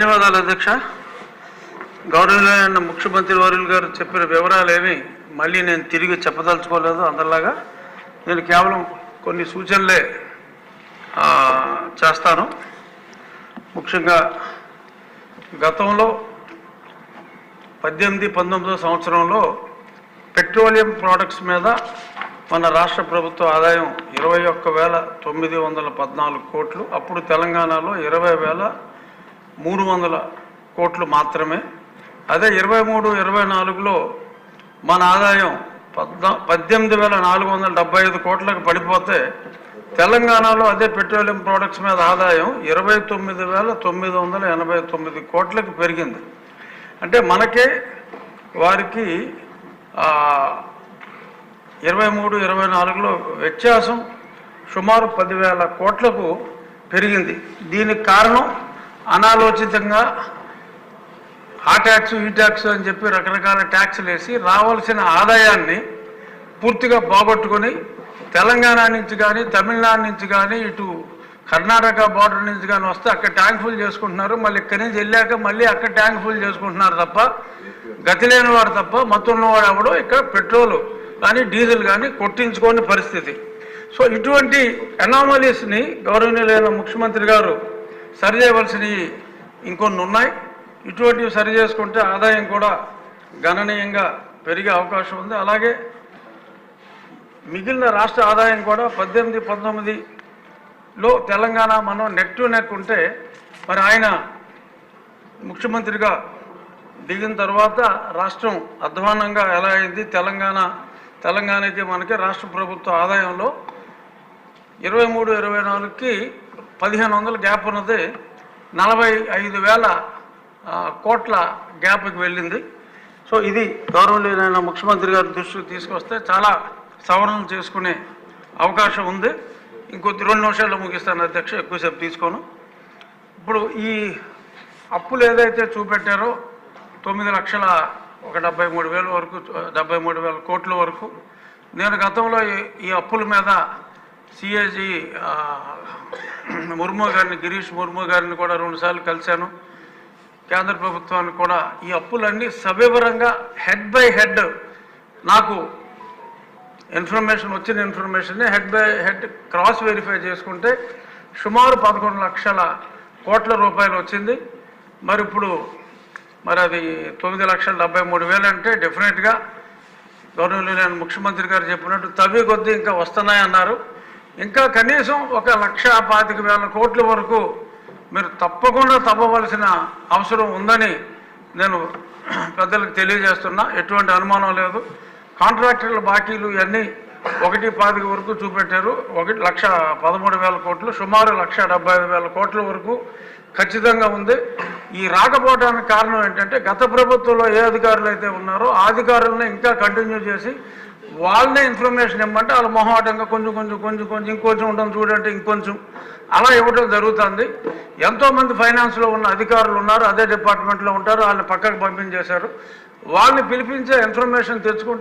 ధన్యవాదాలు అధ్యక్ష. గౌరవనీయులైన ముఖ్యమంత్రి వర్యులు గారు చెప్పిన వివరాలేమి మళ్ళీ నేను తిరిగి చెప్పదలుచుకోలేదు. అందరిలాగా నేను కేవలం కొన్ని సూచనలే చేస్తాను. ముఖ్యంగా గతంలో 18-19 సంవత్సరంలో పెట్రోలియం ప్రోడక్ట్స్ మీద మన రాష్ట్ర ప్రభుత్వ ఆదాయం 21,914 కోట్లు. అప్పుడు తెలంగాణలో 20,300 కోట్లు మాత్రమే. అదే 23-24లో మన ఆదాయం 18,475 కోట్లకు పడిపోతే తెలంగాణలో అదే పెట్రోలియం ప్రోడక్ట్స్ మీద ఆదాయం 29,989 కోట్లకు పెరిగింది. అంటే మనకే వారికి 23-24లో వ్యత్యాసం సుమారు 10,000 కోట్లకు పెరిగింది. దీనికి కారణం అనాలోచితంగా ఆ ట్యాక్స్ ఈ ట్యాక్స్ అని చెప్పి రకరకాల ట్యాక్సులు వేసి రావాల్సిన ఆదాయాన్ని పూర్తిగా పోగొట్టుకొని తెలంగాణ నుంచి కానీ తమిళనాడు నుంచి కానీ ఇటు కర్ణాటక బార్డర్ నుంచి కానీ వస్తే అక్కడ ట్యాంక్ ఫుల్ చేసుకుంటున్నారు. మళ్ళీ ఇక్కడి నుంచి వెళ్ళాక మళ్ళీ అక్కడ ట్యాంక్ ఫుల్ చేసుకుంటున్నారు తప్ప గతి లేనివాడు తప్ప మత్తున్నవాడు ఎవడో ఇక్కడ పెట్రోలు కానీ డీజిల్ కానీ కొట్టించుకోని పరిస్థితి. సో ఇటువంటి అనామలీస్ని గౌరవనీయులైన ముఖ్యమంత్రి గారు సరిచేయవలసినవి ఇంకొన్ని ఉన్నాయి. ఇటువంటివి సరి చేసుకుంటే ఆదాయం కూడా గణనీయంగా పెరిగే అవకాశం ఉంది. అలాగే మిగిలిన రాష్ట్ర ఆదాయం కూడా 18-19లో తెలంగాణ మనం నెక్ టు నెక్ ఉంటే మరి ఆయన ముఖ్యమంత్రిగా దిగిన తర్వాత రాష్ట్రం అధ్వానంగా ఎలా అయింది, తెలంగాణకి మనకి రాష్ట్ర ప్రభుత్వ ఆదాయంలో 23-24కి 1,500 గ్యాప్ ఉన్నది 45,000 కోట్ల గ్యాప్కి వెళ్ళింది. సో ఇది గౌరవనీయులైన ముఖ్యమంత్రి గారి దృష్టికి తీసుకొస్తే చాలా సవరణలు చేసుకునే అవకాశం ఉంది. ఇంకొద్ది 2 నిమిషాల్లో ముగిస్తాను అధ్యక్ష, ఎక్కువసేపు తీసుకోను. ఇప్పుడు ఈ అప్పులు ఏదైతే చూపెట్టారో 9,73,000 వరకు 73,000 కోట్ల వరకు, నేను గతంలో ఈ అప్పుల మీద సిఏజీ ముర్ము గారిని గిరీష్ ముర్ము గారిని కూడా 2 సార్లు కలిశాను. కేంద్ర ప్రభుత్వానికి కూడా ఈ అప్పులన్నీ సవివరంగా హెడ్ బై హెడ్ నాకు వచ్చిన ఇన్ఫర్మేషన్ని head by head cross verify చేసుకుంటే సుమారు 11 లక్షల కోట్ల రూపాయలు వచ్చింది. మరి ఇప్పుడు అది 9,73,000 అంటే డెఫినెట్గా గౌరవనీయులైన ముఖ్యమంత్రి గారు చెప్పినట్టు తవ్వి కొద్దీ ఇంకా వస్తున్నాయన్నారు. ఇంకా కనీసం 1,25,000 కోట్ల వరకు మీరు తప్పకుండా తవ్వవలసిన అవసరం ఉందని నేను పెద్దలకు తెలియజేస్తున్నా. ఎటువంటి అనుమానం లేదు. కాంట్రాక్టర్ల బాకీలు ఇవన్నీ 1,25,000 వరకు చూపెట్టారు. 1,13,000 కోట్లు, సుమారు 1,75,000 కోట్ల వరకు ఖచ్చితంగా ఉంది. ఈ రాకపోవడానికి కారణం ఏంటంటే గత ప్రభుత్వంలో ఏ అధికారులు అయితే ఉన్నారో ఆ అధికారులను ఇంకా కంటిన్యూ చేసి వాళ్ళనే ఇన్ఫర్మేషన్ ఇవ్వమంటే వాళ్ళ మొహమాటంగా కొంచెం ఇంకొంచెం ఉండడం చూడంటే ఇంకొంచెం అలా ఇవ్వడం జరుగుతుంది. ఎంతోమంది ఫైనాన్స్లో ఉన్న అధికారులు ఉన్నారు, అదే డిపార్ట్మెంట్లో ఉంటారు, వాళ్ళని పక్కకు పంపించేశారు. వాళ్ళని పిలిపించే ఇన్ఫర్మేషన్ తెచ్చుకుంటే